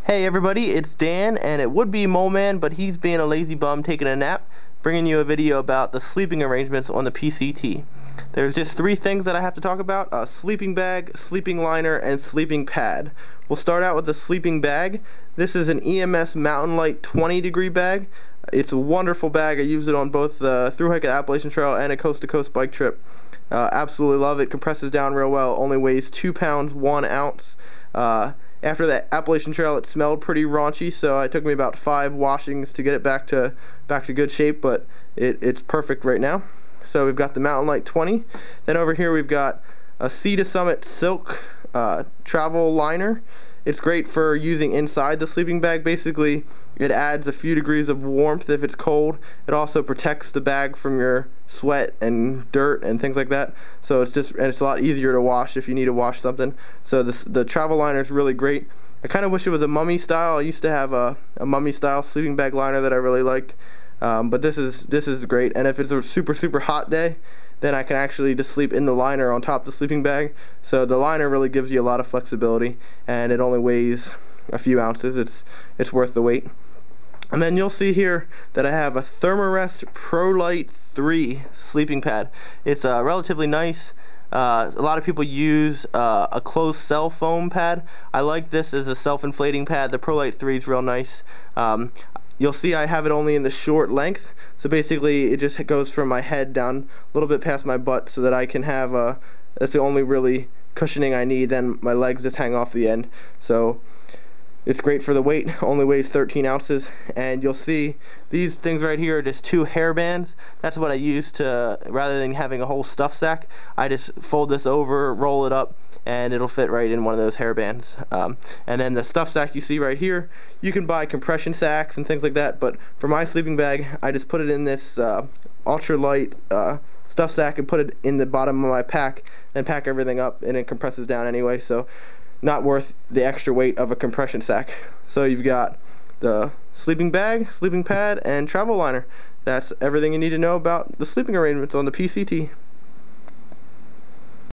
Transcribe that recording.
Hey everybody, it's Dan, and it would be Mole Man, but he's being a lazy bum taking a nap, bringing you a video about the sleeping arrangements on the PCT. There's just three things that I have to talk about: a sleeping bag, sleeping liner, and sleeping pad. We'll start out with the sleeping bag. This is an EMS Mountain Light 20-degree bag. It's a wonderful bag. I used it on both the thru hike at Appalachian Trail and a coast-to-coast bike trip. Absolutely love it. Compresses down real well. Only weighs 2 pounds 1 ounce. After that Appalachian Trail, it smelled pretty raunchy, so it took me about 5 washings to get it back to good shape, but it's perfect right now. So we've got the Mountain Light 20. Then over here we've got a Sea to Summit Silk travel liner. It's great for using inside the sleeping bag. Basically, it adds a few degrees of warmth if it's cold. It also protects the bag from your sweat and dirt and things like that. So it's a lot easier to wash if you need to wash something. So the travel liner is really great. I kind of wish it was a mummy style. I used to have a mummy style sleeping bag liner that I really liked, but this is great. And if it's a super hot day, then I can actually just sleep in the liner on top of the sleeping bag. So the liner really gives you a lot of flexibility, and it only weighs a few ounces. It's worth the weight. And then you'll see here that I have a Thermarest Prolite 3 sleeping pad. It's relatively nice. A lot of people use a closed cell foam pad. I like this as a self-inflating pad. The Prolite 3 is real nice. You'll see I have it only in the short length, so basically it just goes from my head down a little bit past my butt, so that I can have that's the only really cushioning I need. Then my legs just hang off the end. So it's great for the weight. Only weighs 13 ounces, and you'll see these things right here are just 2 hair bands. That's what I use to, rather than having a whole stuff sack, I just fold this over, roll it up, and it'll fit right in one of those hair bands. And then the stuff sack you see right here, you can buy compression sacks and things like that, but for my sleeping bag, I just put it in this ultralight stuff sack and put it in the bottom of my pack, then pack everything up, and it compresses down anyway, so not worth the extra weight of a compression sack. So you've got the sleeping bag, sleeping pad, and travel liner. That's everything you need to know about the sleeping arrangements on the PCT.